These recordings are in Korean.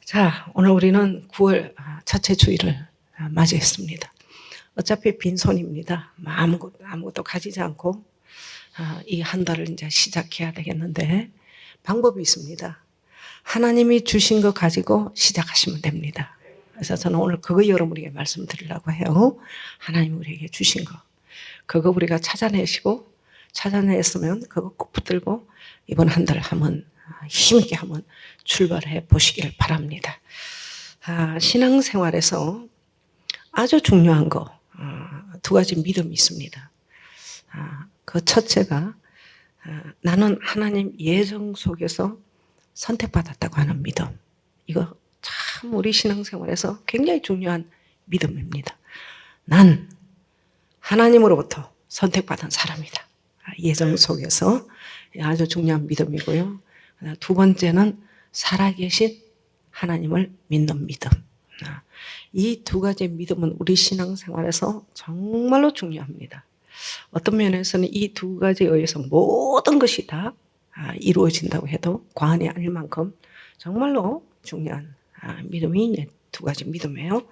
자, 오늘 우리는 9월 첫째 주일을 맞이했습니다. 어차피 빈손입니다. 아무것도 가지지 않고 이 한 달을 이제 시작해야 되겠는데 방법이 있습니다. 하나님이 주신 거 가지고 시작하시면 됩니다. 그래서 저는 오늘 그거 여러분에게 말씀드리려고 해요. 하나님 우리에게 주신 거. 그거 우리가 찾아냈으면 그거 꼭 붙들고 이번 한 달 한번 힘있게 한번 출발해 보시길 바랍니다. 신앙생활에서 아주 중요한 거 두 가지 믿음이 있습니다. 그 첫째가 나는 하나님 예정 속에서 선택받았다고 하는 믿음. 이거 참 우리 신앙생활에서 굉장히 중요한 믿음입니다. 난 하나님으로부터 선택받은 사람이다. 예정 속에서 아주 중요한 믿음이고요. 두 번째는 살아계신 하나님을 믿는 믿음. 이 두 가지 믿음은 우리 신앙생활에서 정말로 중요합니다. 어떤 면에서는 이 두 가지에 의해서 모든 것이 다 이루어진다고 해도 과언이 아닐 만큼 정말로 중요한 믿음이 두 가지 믿음이에요.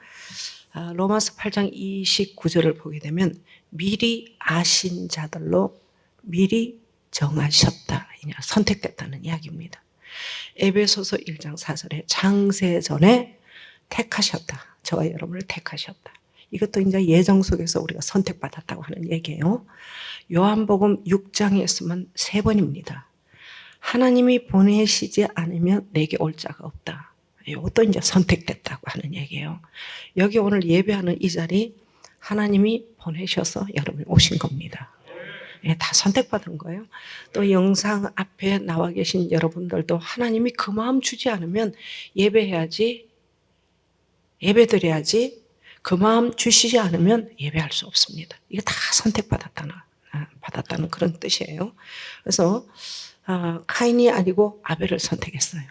로마서 8장 29절을 보게 되면 미리 아신 자들로 미리 정하셨다, 선택됐다는 이야기입니다. 에베소서 1장 4절에 창세전에 택하셨다. 저와 여러분을 택하셨다. 이것도 이제 예정 속에서 우리가 선택받았다고 하는 얘기예요. 요한복음 6장에 쓰면 3번입니다. 하나님이 보내시지 않으면 내게 올 자가 없다. 이것도 이제 선택됐다고 하는 얘기예요. 여기 오늘 예배하는 이 자리 하나님이 보내셔서 여러분이 오신 겁니다. 다 선택받은 거예요. 또 영상 앞에 나와 계신 여러분들도 하나님이 그 마음 주지 않으면 예배드려야지 그 마음 주시지 않으면 예배할 수 없습니다. 이거 다 받았다는 그런 뜻이에요. 그래서 카인이 아니고 아벨을 선택했어요.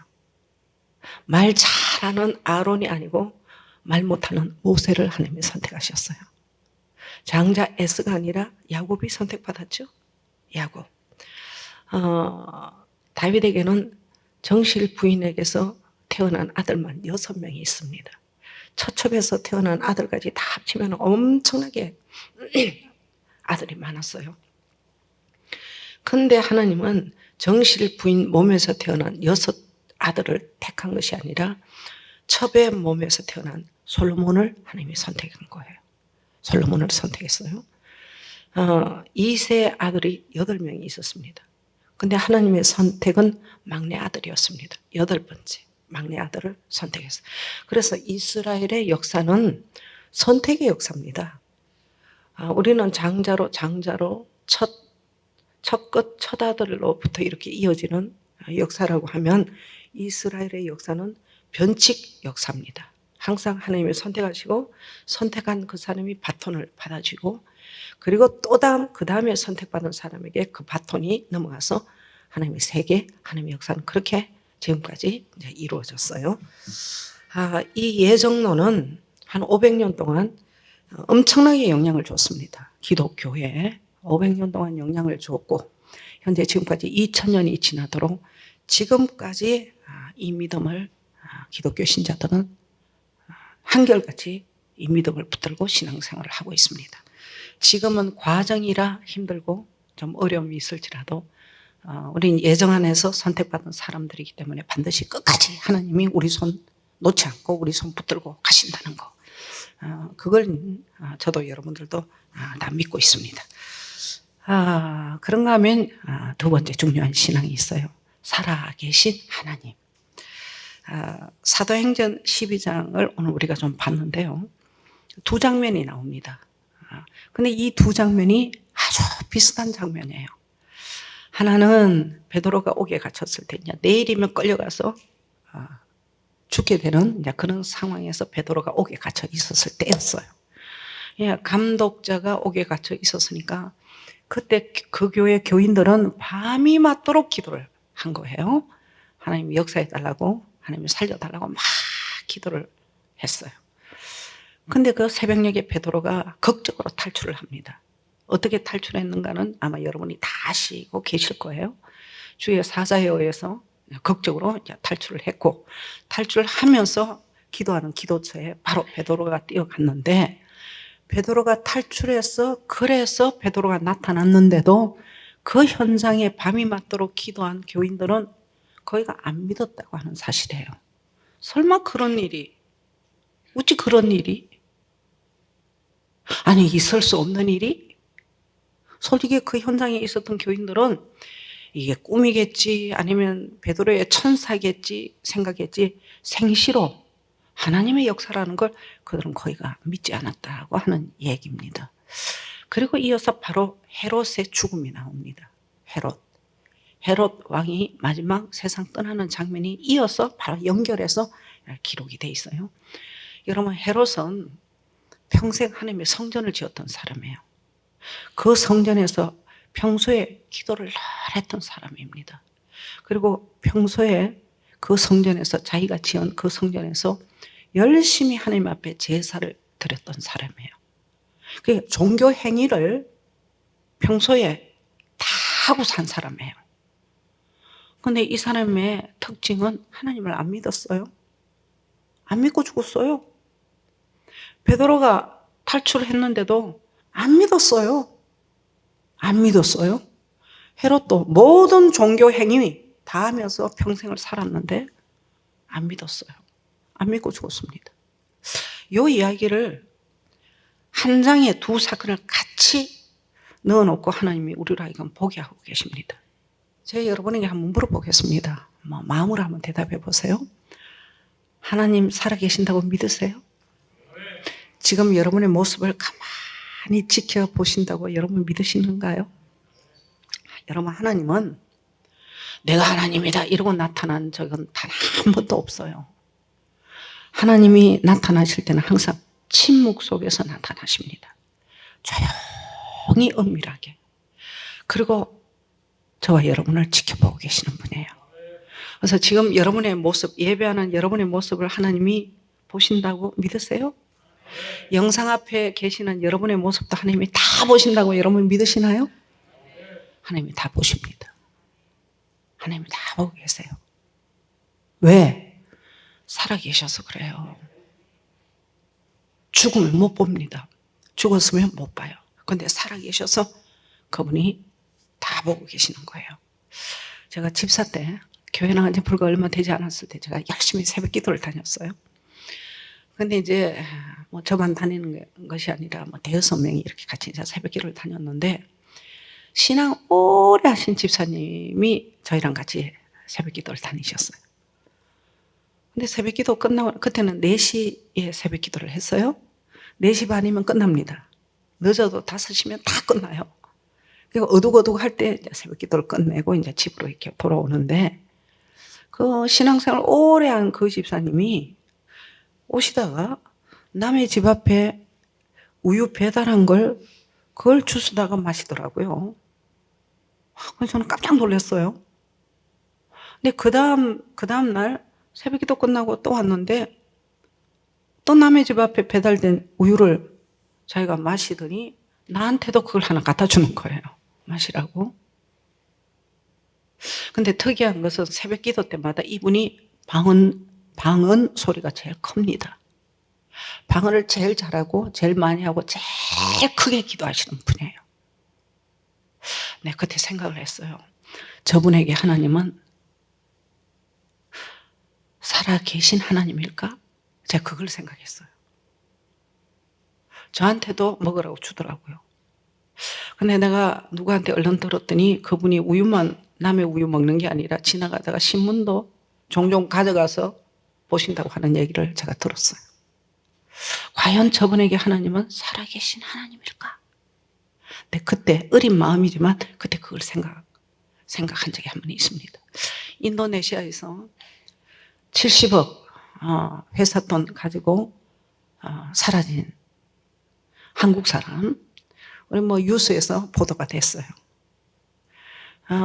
말 잘하는 아론이 아니고 말 못하는 모세를 하나님이 선택하셨어요. 장자 에스가 아니라 야곱이 선택받았죠. 야곱. 다윗에게는 정실 부인에게서 태어난 아들만 6명이 있습니다. 처첩에서 태어난 아들까지 다 합치면 엄청나게 아들이 많았어요. 그런데 하나님은 정실 부인 몸에서 태어난 6 아들을 택한 것이 아니라 첩의 몸에서 태어난 솔로몬을 하나님이 선택한 거예요. 솔로몬을 선택했어요. 2세 아들이 8명이 있었습니다. 근데 하나님의 선택은 막내 아들이었습니다. 8번째 막내 아들을 선택했어요. 그래서 이스라엘의 역사는 선택의 역사입니다. 우리는 장자로 첫 아들로부터 이렇게 이어지는 역사라고 하면 이스라엘의 역사는 변칙 역사입니다. 항상 하나님이 선택하시고 선택한 그 사람이 바톤을 받아주고 그리고 또 그 다음에 선택받은 사람에게 그 바톤이 넘어가서 하나님의 세계, 하나님의 역사는 그렇게 지금까지 이제 이루어졌어요. 이 예정론은 한 500년 동안 엄청나게 영향을 줬습니다. 기독교에 500년 동안 영향을 줬고 현재 지금까지 2000년이 지나도록 지금까지 이 믿음을 기독교 신자들은 한결같이 이 믿음을 붙들고 신앙생활을 하고 있습니다. 지금은 과정이라 힘들고 좀 어려움이 있을지라도 우리는 예정 안에서 선택받은 사람들이기 때문에 반드시 끝까지 하나님이 우리 손 놓지 않고 우리 손 붙들고 가신다는 거. 그걸 저도 여러분들도 다 믿고 있습니다. 그런가 하면 두 번째 중요한 신앙이 있어요. 살아계신 하나님. 사도행전 12장을 오늘 우리가 좀 봤는데요. 두 장면이 나옵니다. 근데 이 두 장면이 아주 비슷한 장면이에요. 하나는 베드로가 옥에 갇혔을 때 내일이면 끌려가서 죽게 되는 그런 상황에서 베드로가 옥에 갇혀 있었을 때였어요. 감독자가 옥에 갇혀 있었으니까 그때 그 교회 교인들은 밤이 맞도록 기도를 한 거예요. 하나님이 역사해달라고, 하나님이 살려달라고 막 기도를 했어요. 근데 그 새벽녘에 베드로가 극적으로 탈출을 합니다. 어떻게 탈출했는가는 아마 여러분이 다 아시고 계실 거예요. 주의 사자에 의해서 극적으로 이제 탈출을 했고, 탈출하면서 기도하는 기도처에 바로 베드로가 뛰어갔는데, 베드로가 탈출해서 그래서 베드로가 나타났는데도 그 현장에 밤이 맞도록 기도한 교인들은 거기가 안 믿었다고 하는 사실이에요. 설마 그런 일이, 어찌 그런 일이? 아니, 있을 수 없는 일이? 솔직히 그 현장에 있었던 교인들은 이게 꿈이겠지, 아니면 베드로의 천사겠지 생각했지, 생시로 하나님의 역사라는 걸 그들은 거의가 믿지 않았다고 하는 얘기입니다. 그리고 이어서 바로 헤롯의 죽음이 나옵니다. 헤롯 왕이 마지막 세상 떠나는 장면이 이어서 바로 연결해서 기록이 돼 있어요. 여러분, 헤롯은 평생 하나님의 성전을 지었던 사람이에요. 그 성전에서 평소에 기도를 늘 했던 사람입니다. 그리고 평소에 그 성전에서, 자기가 지은 그 성전에서 열심히 하나님 앞에 제사를 드렸던 사람이에요. 그 종교 행위를 평소에 다 하고 산 사람이에요. 근데 이 사람의 특징은 하나님을 안 믿었어요. 안 믿고 죽었어요. 베드로가 탈출했는데도 안 믿었어요. 안 믿었어요. 헤롯도 모든 종교 행위 다 하면서 평생을 살았는데 안 믿었어요. 안 믿고 죽었습니다. 이 이야기를 한 장에 두 사건을 같이 넣어놓고 하나님이 우리를 하여금 보게 하고 계십니다. 제가 여러분에게 한번 물어보겠습니다. 마음으로 한번 대답해 보세요. 하나님 살아계신다고 믿으세요? 지금 여러분의 모습을 가만히 지켜보신다고 여러분 믿으시는가요? 여러분, 하나님은 내가 하나님이다 이러고 나타난 적은 단 한 번도 없어요. 하나님이 나타나실 때는 항상 침묵 속에서 나타나십니다. 조용히 은밀하게. 그리고 저와 여러분을 지켜보고 계시는 분이에요. 그래서 지금 여러분의 모습, 예배하는 여러분의 모습을 하나님이 보신다고 믿으세요? 영상 앞에 계시는 여러분의 모습도 하나님이 다 보신다고 여러분 믿으시나요? 하나님이 다 보십니다. 하나님이 다 보고 계세요. 왜? 살아계셔서 그래요. 죽음을 못 봅니다. 죽었으면 못 봐요. 그런데 살아계셔서 그분이 다 보고 계시는 거예요. 제가 집사 때, 교회 나간 지 불과 얼마 되지 않았을 때 제가 열심히 새벽 기도를 다녔어요. 근데 이제 저만 다니는 것이 아니라 대여섯 명이 이렇게 같이 이제 새벽 기도를 다녔는데, 신앙 오래 하신 집사님이 저희랑 같이 새벽 기도를 다니셨어요. 근데 새벽 기도 끝나고, 그때는 4시에 새벽 기도를 했어요. 4시 반이면 끝납니다. 늦어도 5시면 다 끝나요. 그리고 어둑어둑 할 때 새벽 기도를 끝내고 이제 집으로 이렇게 돌아오는데, 그 신앙생활 오래 한 그 집사님이 오시다가 남의 집 앞에 우유 배달한 걸 그걸 주스다가 마시더라고요. 그래서 저는 깜짝 놀랐어요. 근데 그 다음 날 새벽 기도 끝나고 또 왔는데 또 남의 집 앞에 배달된 우유를 자기가 마시더니 나한테도 그걸 하나 갖다 주는 거예요. 마시라고. 근데 특이한 것은 새벽 기도 때마다 이분이 방언 소리가 제일 큽니다. 방언을 제일 잘하고 제일 많이 하고 제일 크게 기도하시는 분이에요. 네, 그때 생각을 했어요. 저분에게 하나님은 살아계신 하나님일까? 제가 그걸 생각했어요. 저한테도 먹으라고 주더라고요. 근데 내가 누구한테 얼른 들었더니 그분이 남의 우유 먹는 게 아니라 지나가다가 신문도 종종 가져가서 보신다고 하는 얘기를 제가 들었어요. 과연 저분에게 하나님은 살아계신 하나님일까? 근데 그때 어린 마음이지만 그때 그걸 생각한 적이 한 번 있습니다. 인도네시아에서 70억 회사 돈 가지고 사라진 한국 사람, 우리 뉴스에서 보도가 됐어요.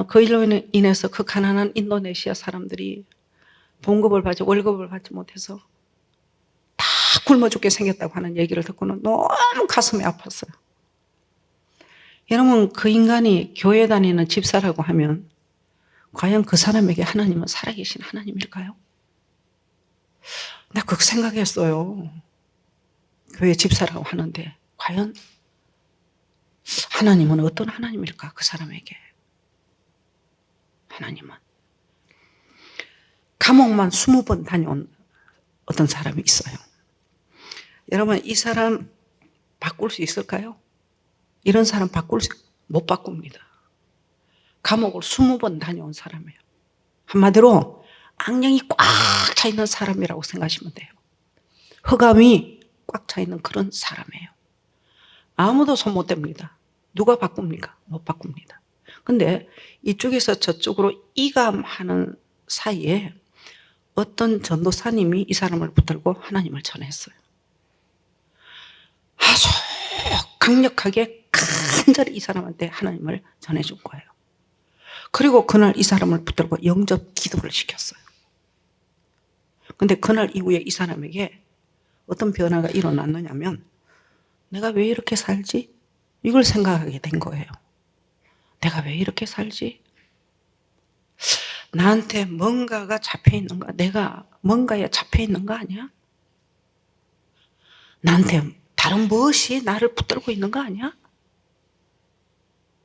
그 일로 인해서 그 가난한 인도네시아 사람들이 봉급을 받지, 월급을 받지 못해서 다 굶어 죽게 생겼다고 하는 얘기를 듣고는 너무 가슴이 아팠어요. 여러분, 그 인간이 교회 다니는 집사라고 하면 과연 그 사람에게 하나님은 살아계신 하나님일까요? 나 그거 생각했어요. 교회 집사라고 하는데 과연 하나님은 어떤 하나님일까? 그 사람에게. 하나님은 감옥만 20번 다녀온 어떤 사람이 있어요. 여러분, 이 사람 바꿀 수 있을까요? 이런 사람 못 바꿉니다. 감옥을 20번 다녀온 사람이에요. 한마디로 악령이 꽉 차 있는 사람이라고 생각하시면 돼요. 흑암이 꽉 차 있는 그런 사람이에요. 아무도 손 못 댑니다. 누가 바꿉니까? 못 바꿉니다. 근데 이쪽에서 저쪽으로 이감하는 사이에 어떤 전도사님이 이 사람을 붙들고 하나님을 전했어요. 아주 강력하게 간절히 이 사람한테 하나님을 전해준 거예요. 그리고 그날 이 사람을 붙들고 영접 기도를 시켰어요. 근데 그날 이후에 이 사람에게 어떤 변화가 일어났느냐면 내가 왜 이렇게 살지? 이걸 생각하게 된 거예요. 내가 왜 이렇게 살지? 나한테 뭔가가 잡혀 있는가? 내가 뭔가에 잡혀 있는 거 아니야? 나한테 다른 무엇이 나를 붙들고 있는 거 아니야?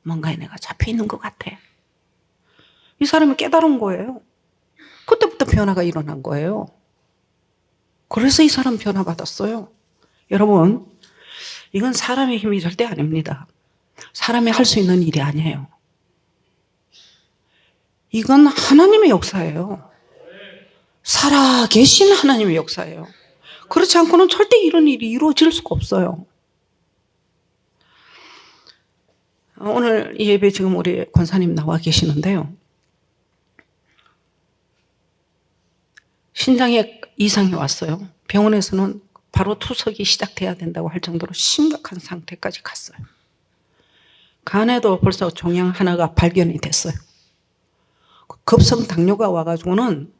뭔가에 내가 잡혀 있는 것 같아. 이 사람이 깨달은 거예요. 그때부터 변화가 일어난 거예요. 그래서 이 사람 변화받았어요. 여러분, 이건 사람의 힘이 절대 아닙니다. 사람이 할 수 있는 일이 아니에요. 이건 하나님의 역사예요. 살아계신 하나님의 역사예요. 그렇지 않고는 절대 이런 일이 이루어질 수가 없어요. 오늘 이 예배 지금 우리 권사님 나와 계시는데요. 신장에 이상이 왔어요. 병원에서는 바로 투석이 시작돼야 된다고 할 정도로 심각한 상태까지 갔어요. 간에도 벌써 종양 하나가 발견이 됐어요. 급성 당뇨가 와가지고는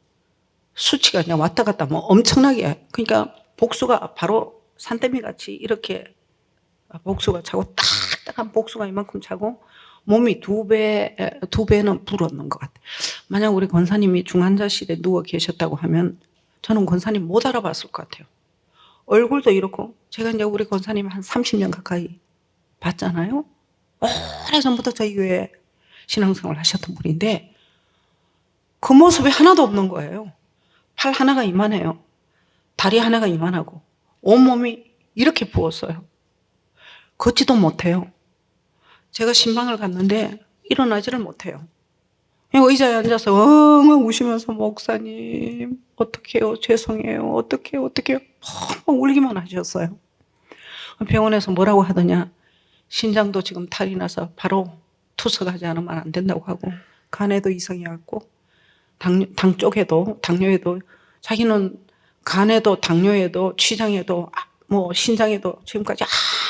수치가 그냥 왔다 갔다 뭐 엄청나게, 그러니까 복수가 바로 산더미 같이 이렇게 복수가 차고 딱딱한 복수가 이만큼 차고 몸이 두 배는 불었는 것 같아요. 만약 우리 권사님이 중환자실에 누워 계셨다고 하면 저는 권사님 못 알아봤을 것 같아요. 얼굴도 이렇고, 제가 이제 우리 권사님 한 30년 가까이 봤잖아요. 오래전부터 저희 교회 신앙생활 하셨던 분인데 그 모습이 하나도 없는 거예요. 팔 하나가 이만해요. 다리 하나가 이만하고 온몸이 이렇게 부었어요. 걷지도 못해요. 제가 신방을 갔는데 일어나지를 못해요. 그냥 의자에 앉아서 엉엉 우시면서 목사님 어떡해요, 죄송해요, 어떡해요 펑펑 울기만 하셨어요. 병원에서 뭐라고 하더냐, 신장도 지금 탈이 나서 바로 투석하지 않으면 안 된다고 하고, 간에도 이상이 왔고, 당 쪽에도, 당뇨에도, 자기는 간에도 당뇨에도 취장에도 뭐 신장에도 지금까지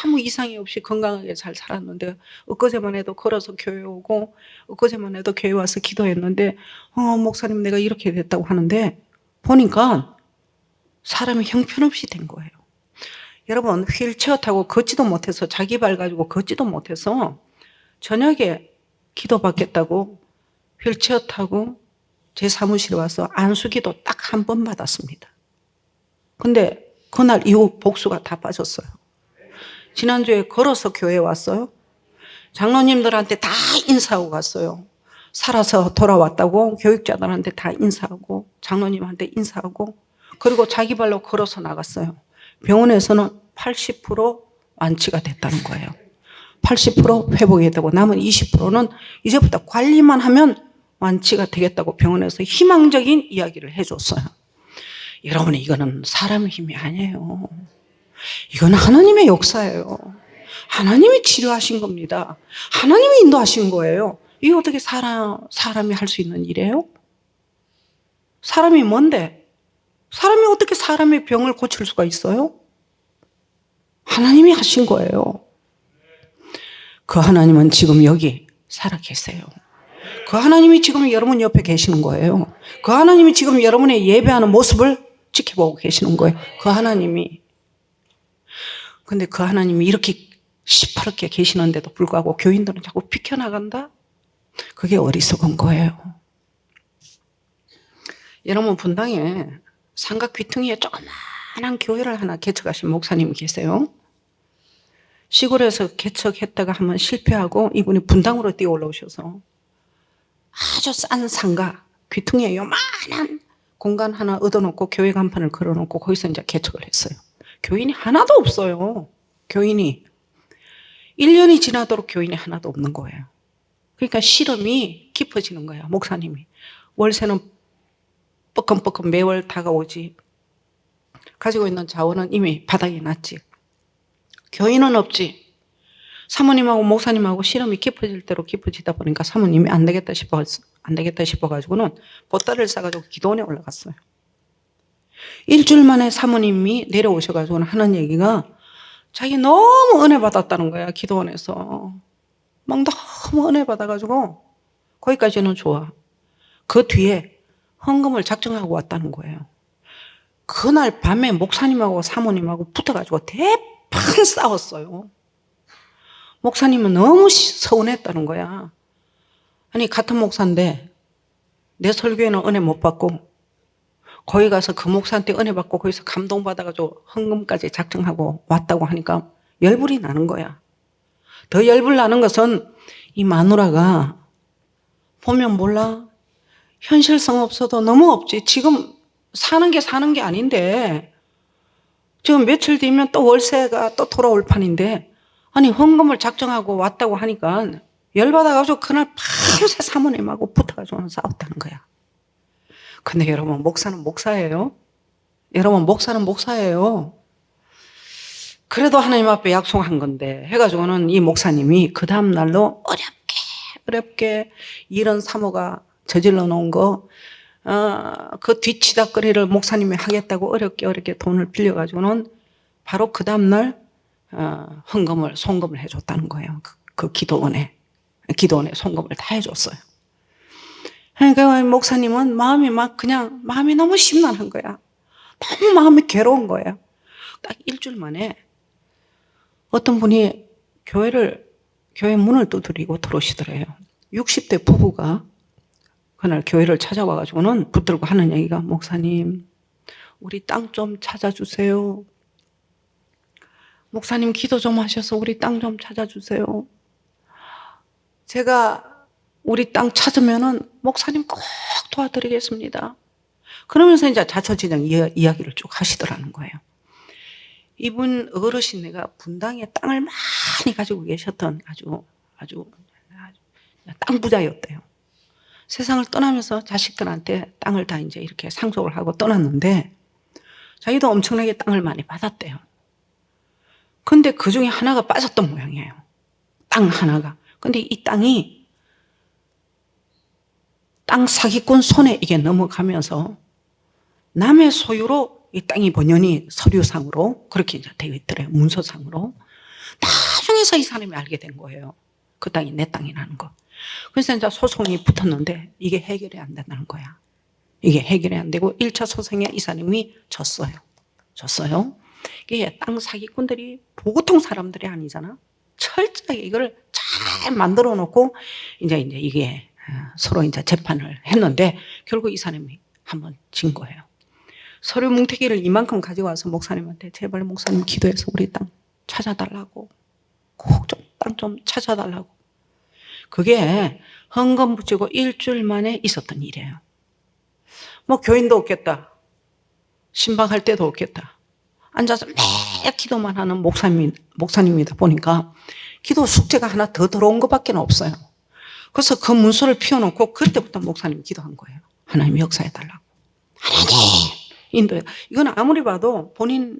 아무 이상이 없이 건강하게 잘 살았는데 엊그제만 해도 걸어서 교회 오고 엊그제만 해도 교회 와서 기도했는데 목사님 내가 이렇게 됐다고 하는데 보니까 사람이 형편없이 된 거예요. 여러분, 휠체어 타고 걷지도 못해서, 자기 발 가지고 걷지도 못해서 저녁에 기도받겠다고 휠체어 타고 제 사무실에 와서 안수기도 딱 한 번 받았습니다. 근데 그날 이후 복수가 다 빠졌어요. 지난주에 걸어서 교회에 왔어요. 장로님들한테 다 인사하고 갔어요. 살아서 돌아왔다고 교육자들한테 다 인사하고 장로님한테 인사하고, 그리고 자기 발로 걸어서 나갔어요. 병원에서는 80% 완치가 됐다는 거예요. 80% 회복이 되고 남은 20%는 이제부터 관리만 하면 완치가 되겠다고 병원에서 희망적인 이야기를 해줬어요. 여러분, 이거는 사람의 힘이 아니에요. 이거는 하나님의 역사예요. 하나님이 치료하신 겁니다. 하나님이 인도하신 거예요. 이게 어떻게 사람이 할 수 있는 일이에요? 사람이 뭔데? 사람이 어떻게 사람의 병을 고칠 수가 있어요? 하나님이 하신 거예요. 그 하나님은 지금 여기 살아 계세요. 그 하나님이 지금 여러분 옆에 계시는 거예요. 그 하나님이 지금 여러분의 예배하는 모습을 지켜보고 계시는 거예요. 그 하나님이. 근데 그 하나님이 이렇게 시퍼렇게 계시는데도 불구하고 교인들은 자꾸 비켜나간다? 그게 어리석은 거예요. 여러분 분당에 삼각 귀퉁이에 조그마한 교회를 하나 개척하신 목사님이 계세요. 시골에서 개척했다가 한번 실패하고 이분이 분당으로 뛰어 올라오셔서 아주 싼 상가 귀퉁이에 요만한 공간 하나 얻어놓고 교회 간판을 걸어놓고 거기서 이제 개척을 했어요. 교인이 하나도 없어요. 교인이 1년이 지나도록 교인이 하나도 없는 거예요. 그러니까 실험이 깊어지는 거야. 목사님이 월세는 뻐끔뻐끔 매월 다가오지, 가지고 있는 자원은 이미 바닥에 났지, 교인은 없지. 사모님하고 목사님하고 실험이 깊어질 대로 깊어지다 보니까 사모님이 안 되겠다 싶어가지고는 보따리를 싸가지고 기도원에 올라갔어요. 일주일 만에 사모님이 내려오셔가지고는 하는 얘기가 자기 너무 은혜 받았다는 거야. 기도원에서 막 너무 은혜 받아가지고 거기까지는 좋아. 그 뒤에 헌금을 작정하고 왔다는 거예요. 그날 밤에 목사님하고 사모님하고 붙어가지고 대판 싸웠어요. 목사님은 너무 서운했다는 거야. 아니 같은 목사인데 내 설교에는 은혜 못 받고 거기 가서 그 목사한테 은혜 받고 거기서 감동받아가지고 헌금까지 작정하고 왔다고 하니까 열불이 나는 거야. 더 열불 나는 것은 이 마누라가 보면 몰라, 현실성 없어도 너무 없지. 지금 사는 게 아닌데 지금 며칠 뒤면 또 월세가 또 돌아올 판인데, 아니 헌금을 작정하고 왔다고 하니까 열받아가지고 그날 밤새 사모님하고 붙어가지고 싸웠다는 거야. 근데 여러분 목사는 목사예요. 여러분 목사는 목사예요. 그래도 하나님 앞에 약속한 건데 해가지고는 이 목사님이 그 다음 날로 어렵게 이런 사모가 저질러 놓은 거, 그 뒤치다거리를 목사님이 하겠다고 어렵게 돈을 빌려가지고는 바로 그 다음 날 송금을 해줬다는 거예요. 그 기도원에 송금을 다 해줬어요. 그러니까 목사님은 마음이 너무 심란한 거야. 너무 마음이 괴로운 거예요. 딱 일주일 만에 어떤 분이 교회 문을 두드리고 들어오시더래요. 60대 부부가 그날 교회를 찾아와가지고는 붙들고 하는 얘기가, 목사님, 우리 땅 좀 찾아주세요. 목사님 기도 좀 하셔서 우리 땅 좀 찾아주세요. 제가 우리 땅 찾으면은 목사님 꼭 도와드리겠습니다. 그러면서 이제 자초지정 이야기를 쭉 하시더라는 거예요. 이분 어르신네가 분당에 땅을 많이 가지고 계셨던 아주 땅 부자였대요. 세상을 떠나면서 자식들한테 땅을 다 이제 이렇게 상속을 하고 떠났는데 자기도 엄청나게 땅을 많이 받았대요. 근데 그 중에 하나가 빠졌던 모양이에요. 땅 하나가. 근데 이 땅이 땅 사기꾼 손에 이게 넘어가면서 남의 소유로 이 땅이 번연히 서류상으로 그렇게 이제 되어 있더래요. 문서상으로. 나중에서 이 사람이 알게 된 거예요. 그 땅이 내 땅이라는 거. 그래서 이제 소송이 붙었는데 이게 해결이 안 된다는 거야. 이게 해결이 안 되고 1차 소송에 이 사람이 졌어요. 이게 땅 사기꾼들이 보통 사람들이 아니잖아. 철저하게 이걸 잘 만들어 놓고 이제 이게 서로 이제 재판을 했는데 결국 이 사람이 한번 진 거예요. 서류 뭉태기를 이만큼 가지고 와서 목사님한테, 제발 목사님 기도해서 우리 땅 찾아달라고, 꼭 좀 땅 좀 찾아달라고. 그게 헌금 붙이고 일주일 만에 있었던 일이에요. 뭐 교인도 없겠다, 신방할 때도 없겠다, 앉아서 매일 기도만 하는 목사님이다 보니까 기도 숙제가 하나 더 들어온 것밖에 없어요. 그래서 그 문서를 피워놓고 그때부터 목사님이 기도한 거예요. 하나님 역사해달라고. 하나님 인도해. 이건 아무리 봐도 본인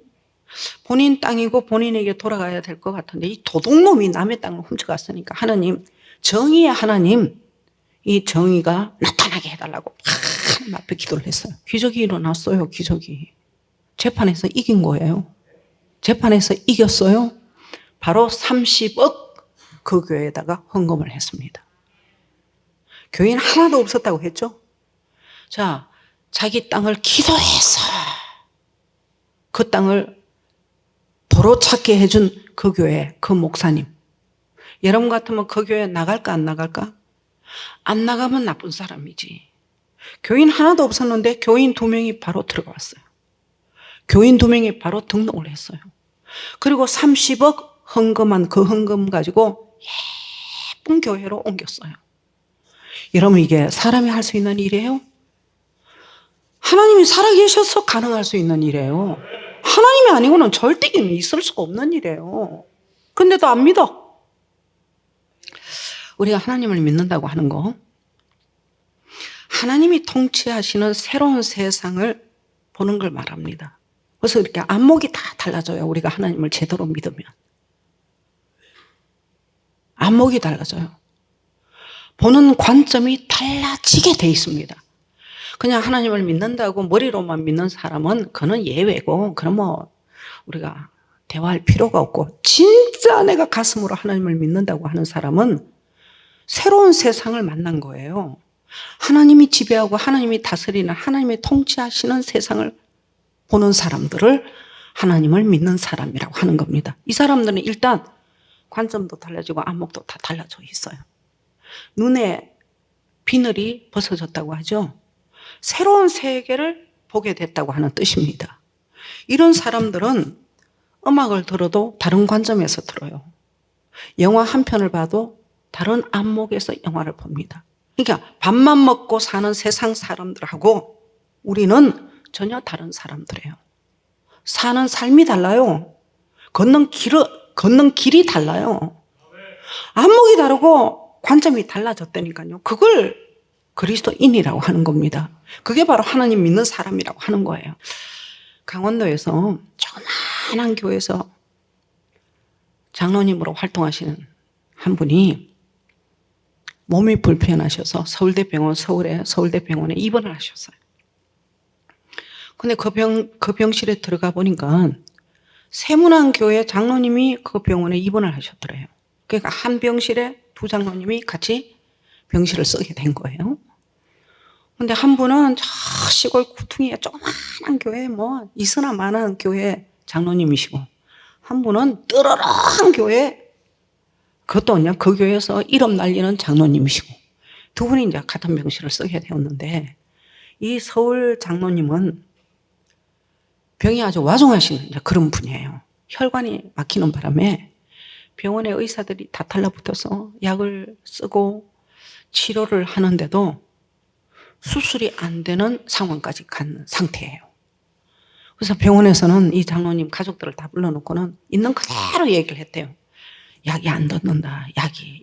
땅이고 본인에게 돌아가야 될 것 같은데 이 도둑놈이 남의 땅을 훔쳐갔으니까 하나님, 정의의 하나님, 이 정의가 나타나게 해달라고 하나님 앞에 기도를 했어요. 기적이 일어났어요. 기적이. 재판에서 이긴 거예요. 재판에서 이겼어요. 바로 30억 그 교회에다가 헌금을 했습니다. 교인 하나도 없었다고 했죠. 자, 자기 땅을 기도해서 그 땅을 도로 찾게 해준 그 교회, 그 목사님. 여러분 같으면 그 교회 나갈까 안 나갈까? 안 나가면 나쁜 사람이지. 교인 하나도 없었는데 교인 2명이 바로 들어갔어요. 교인 2명이 바로 등록을 했어요. 그리고 30억 헌금한 그 헌금 가지고 예쁜 교회로 옮겼어요. 여러분, 이게 사람이 할 수 있는 일이에요? 하나님이 살아계셔서 가능할 수 있는 일이에요. 하나님이 아니고는 절대 있을 수가 없는 일이에요. 근데도 안 믿어. 우리가 하나님을 믿는다고 하는 거, 하나님이 통치하시는 새로운 세상을 보는 걸 말합니다. 그래서 이렇게 안목이 다 달라져요. 우리가 하나님을 제대로 믿으면. 안목이 달라져요. 보는 관점이 달라지게 돼 있습니다. 그냥 하나님을 믿는다고 머리로만 믿는 사람은 그는 예외고, 그럼 뭐 우리가 대화할 필요가 없고, 진짜 내가 가슴으로 하나님을 믿는다고 하는 사람은 새로운 세상을 만난 거예요. 하나님이 지배하고 하나님이 다스리는, 하나님이 통치하시는 세상을 보는 사람들을 하나님을 믿는 사람이라고 하는 겁니다. 이 사람들은 일단 관점도 달라지고 안목도 다 달라져 있어요. 눈에 비늘이 벗어졌다고 하죠. 새로운 세계를 보게 됐다고 하는 뜻입니다. 이런 사람들은 음악을 들어도 다른 관점에서 들어요. 영화 한 편을 봐도 다른 안목에서 영화를 봅니다. 그러니까 밥만 먹고 사는 세상 사람들하고 우리는 전혀 다른 사람들이에요. 사는 삶이 달라요. 걷는 길이 달라요. 안목이 다르고 관점이 달라졌다니까요. 그걸 그리스도인이라고 하는 겁니다. 그게 바로 하나님 믿는 사람이라고 하는 거예요. 강원도에서 조그마한 교회에서 장로님으로 활동하시는 한 분이 몸이 불편하셔서 서울대 병원에 입원을 하셨어요. 근데 그 병실에 들어가 보니까 세문안 교회 장로님이 그 병원에 입원을 하셨더래요. 그러니까 한 병실에 2 장로님이 같이 병실을 쓰게 된 거예요. 근데 한 분은 저 시골 구퉁이에 조그마한 교회, 뭐 있으나 마나한 교회 장로님이시고, 한 분은 뜨러러한 교회, 그것도 그냥 그 교회에서 이름 날리는 장로님이시고, 2분이 이제 같은 병실을 쓰게 되었는데, 이 서울 장로님은 병이 아주 와중하신 그런 분이에요. 혈관이 막히는 바람에 병원의 의사들이 다 달라붙어서 약을 쓰고 치료를 하는데도 수술이 안 되는 상황까지 간 상태예요. 그래서 병원에서는 이 장로님 가족들을 다 불러놓고는 있는 그대로 얘기를 했대요. 약이 안 듣는다.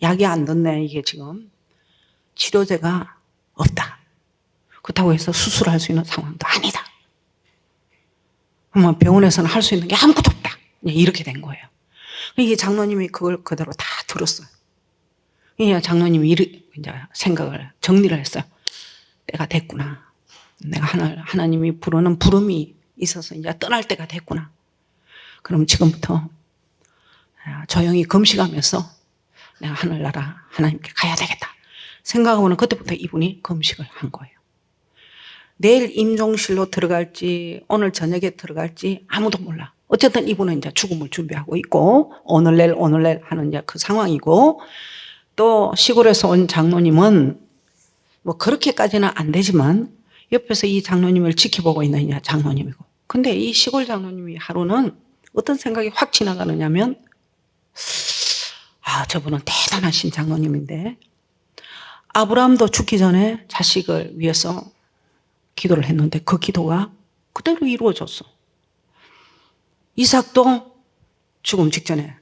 약이 안 듣네. 이게 지금 치료제가 없다. 그렇다고 해서 수술할 수 있는 상황도 아니다. 그러면 병원에서는 할 수 있는 게 아무것도 없다. 이렇게 된 거예요. 이 장로님이 그걸 그대로 다 들었어요. 이 장로님이 이제 생각을 정리를 했어요. 때가 됐구나. 내가 하나님이 부르는 부름이 있어서 이제 떠날 때가 됐구나. 그럼 지금부터 조용히 금식하면서 내가 하늘나라 하나님께 가야 되겠다 생각하고는 그때부터 이분이 금식을 한 거예요. 내일 임종실로 들어갈지 오늘 저녁에 들어갈지 아무도 몰라. 어쨌든 이분은 이제 죽음을 준비하고 있고 오늘 내일 하는 이제 그 상황이고, 또 시골에서 온 장로님은 뭐 그렇게까지는 안 되지만 옆에서 이 장로님을 지켜보고 있는 이제 장로님이고, 근데 이 시골 장로님이 하루는 어떤 생각이 확 지나가느냐면, 저분은 대단하신 장로님인데 아브라함도 죽기 전에 자식을 위해서 기도를 했는데 그 기도가 그대로 이루어졌어. 이삭도 죽음 직전에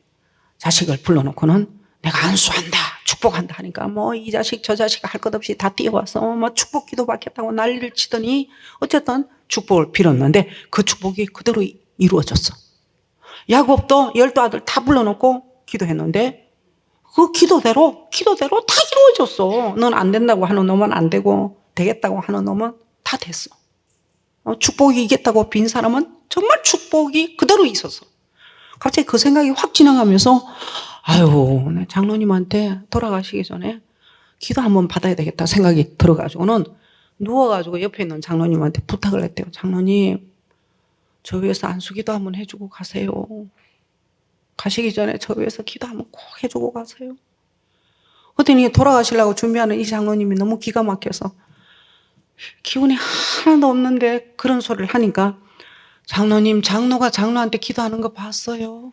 자식을 불러놓고는 내가 안수한다, 축복한다 하니까 뭐 이 자식 저 자식 할 것 없이 다 뛰어와서 뭐 축복 기도 받겠다고 난리를 치더니 어쨌든 축복을 빌었는데 그 축복이 그대로 이루어졌어. 야곱도 12아들 다 불러놓고 기도했는데 그 기도대로 다 이루어졌어. 넌 안 된다고 하는 놈은 안 되고 되겠다고 하는 놈은 다 됐어. 축복이 있겠다고 빈 사람은 정말 축복이 그대로 있었어. 갑자기 그 생각이 확 지나가면서 장로님한테 돌아가시기 전에 기도 한번 받아야 되겠다 생각이 들어가지고는 누워가지고 옆에 있는 장로님한테 부탁을 했대요. 장로님, 저 위해서 안수기도 한번 해주고 가세요. 가시기 전에 저 위해서 기도 한번 꼭 해주고 가세요. 그랬더니 돌아가시려고 준비하는 이 장로님이 너무 기가 막혀서 기운이 하나도 없는데 그런 소리를 하니까 장로님, 장로가 장로한테 기도하는 거 봤어요.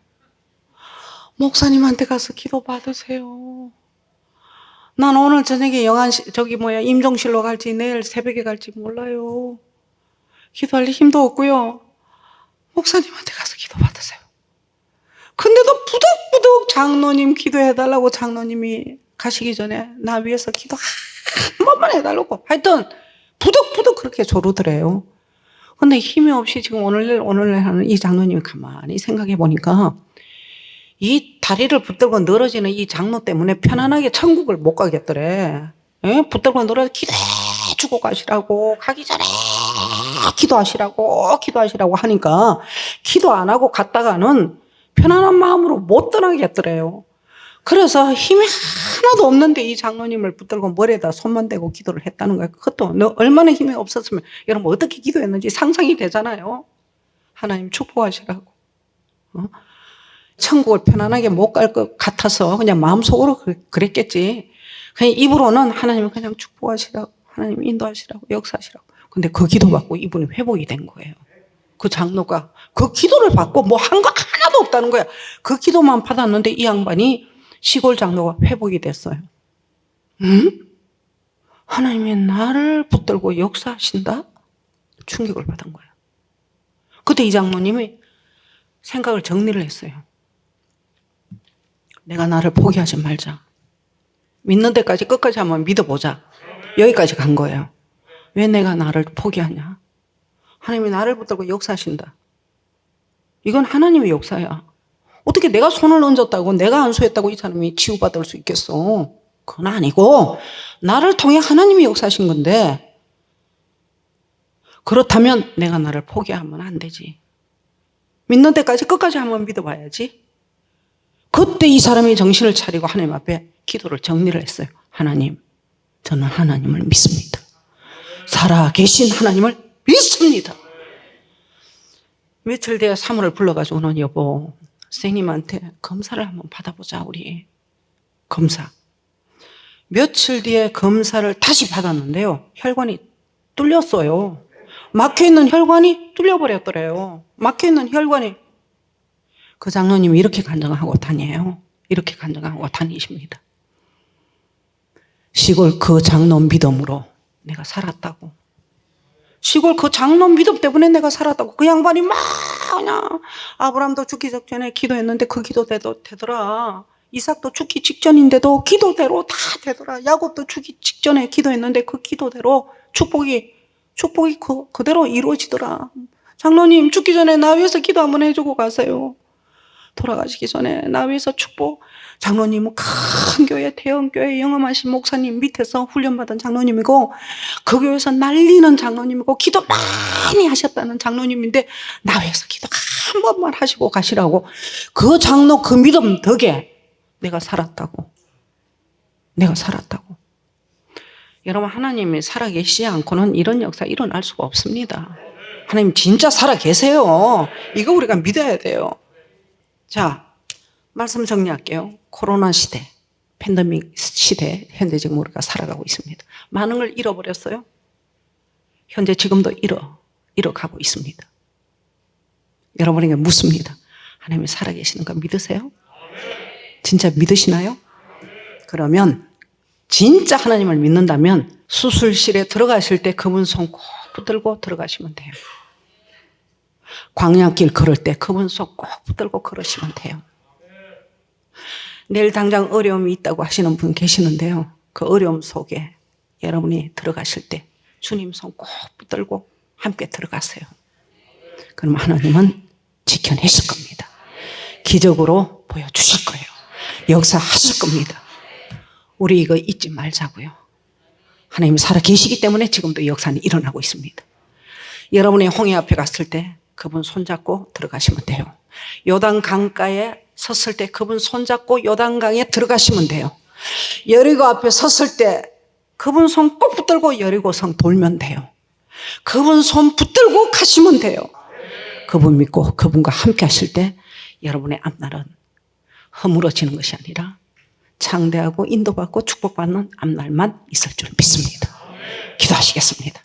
목사님한테 가서 기도 받으세요. 난 오늘 저녁에 임종실로 갈지 내일 새벽에 갈지 몰라요. 기도할 힘도 없고요. 목사님한테 가서 기도 받으세요. 근데도 부득부득 장로님 기도해달라고 장로님이 가시기 전에 나 위해서 기도 한 번만 해달라고 하여튼 부득부득 그렇게 조르더래요. 근데 힘이 없이 지금 오늘날 하는 이 장로님이 가만히 생각해 보니까 이 다리를 붙들고 늘어지는 이 장로 때문에 편안하게 천국을 못 가겠더래. 예? 붙들고 늘어져 기도해주고 가시라고, 가기 전에 기도하시라고 하니까 기도 안 하고 갔다가는 편안한 마음으로 못 떠나겠더래요. 그래서 힘이 하나도 없는데 이 장로님을 붙들고 머리에다 손만 대고 기도를 했다는 거예요. 그것도 얼마나 힘이 없었으면 여러분 어떻게 기도했는지 상상이 되잖아요. 하나님 축복하시라고. 천국을 편안하게 못 갈 것 같아서 그냥 마음속으로 그랬겠지. 그냥 입으로는 하나님을 그냥 축복하시라고, 하나님 인도하시라고, 역사하시라고. 근데 그 기도 받고 이분이 회복이 된 거예요. 그 장로가 그 기도를 받고 뭐 한 거 하나도 없다는 거야. 그 기도만 받았는데 이 양반이 시골 장로가 회복이 됐어요. 하나님이 나를 붙들고 역사하신다? 충격을 받은 거예요. 그때 이 장로님이 생각을 정리를 했어요. 내가 나를 포기하지 말자. 믿는 데까지 끝까지 한번 믿어보자. 여기까지 간 거예요. 왜 내가 나를 포기하냐? 하나님이 나를 붙들고 역사하신다. 이건 하나님의 역사야. 어떻게 내가 손을 얹었다고 내가 안수했다고 이 사람이 치유받을 수 있겠어? 그건 아니고 나를 통해 하나님이 역사하신 건데 그렇다면 내가 나를 포기하면 안 되지. 믿는 데까지 끝까지 한번 믿어봐야지. 그때 이 사람이 정신을 차리고 하나님 앞에 기도를 정리를 했어요. 하나님, 저는 하나님을 믿습니다. 살아계신 하나님을 믿습니다. 며칠 뒤에 사모를 불러가지고는 여보, 선생님한테 검사를 한번 받아보자 우리. 검사. 며칠 뒤에 검사를 다시 받았는데요. 혈관이 뚫렸어요. 막혀있는 혈관이 뚫려버렸더래요. 막혀있는 혈관이. 그 장로님이 이렇게 간증하고 다녀요. 이렇게 간증하고 다니십니다. 시골 그 장로 믿음으로 내가 살았다고. 시골 그 장로 믿음 때문에 내가 살았다고. 그 양반이 막 그냥 아브라함도 죽기 직전에 기도했는데 그 기도대로 되더라. 이삭도 죽기 직전인데도 기도대로 다 되더라. 야곱도 죽기 직전에 기도했는데 그 기도대로 축복이 그대로 이루어지더라. 장로님 죽기 전에 나 위해서 기도 한번 해주고 가세요. 돌아가시기 전에 나 위해서 축복. 장로님은 큰 교회, 대형 교회 영험하신 목사님 밑에서 훈련받은 장로님이고 그 교회에서 날리는 장로님이고 기도 많이 하셨다는 장로님인데 나 위해서 기도 한 번만 하시고 가시라고. 그 장로 그 믿음 덕에 내가 살았다고. 여러분 하나님이 살아계시지 않고는 이런 역사 일어날 수가 없습니다. 하나님 진짜 살아계세요. 이거 우리가 믿어야 돼요. 자, 말씀 정리할게요. 코로나 시대, 팬데믹 시대, 현재 지금 우리가 살아가고 있습니다. 많은 걸 잃어버렸어요. 현재 지금도 잃어가고 있습니다. 여러분에게 묻습니다. 하나님이 살아계시는 거 믿으세요? 진짜 믿으시나요? 그러면 진짜 하나님을 믿는다면 수술실에 들어가실 때 그분 손 꼭 붙들고 들어가시면 돼요. 광야길 걸을 때 그분 손 꼭 붙들고 걸으시면 돼요. 내일 당장 어려움이 있다고 하시는 분 계시는데요. 그 어려움 속에 여러분이 들어가실 때 주님 손 꼭 붙들고 함께 들어가세요. 그럼 하나님은 지켜내실 겁니다. 기적으로 보여주실 거예요. 역사하실 겁니다. 우리 이거 잊지 말자고요. 하나님 살아계시기 때문에 지금도 역사는 일어나고 있습니다. 여러분의 홍해 앞에 갔을 때 그분 손잡고 들어가시면 돼요. 요단 강가에 섰을 때 그분 손잡고 요단강에 들어가시면 돼요. 여리고 앞에 섰을 때 그분 손 꼭 붙들고 여리고성 돌면 돼요. 그분 손 붙들고 가시면 돼요. 그분 믿고 그분과 함께 하실 때 여러분의 앞날은 허물어지는 것이 아니라 창대하고 인도받고 축복받는 앞날만 있을 줄 믿습니다. 기도하시겠습니다.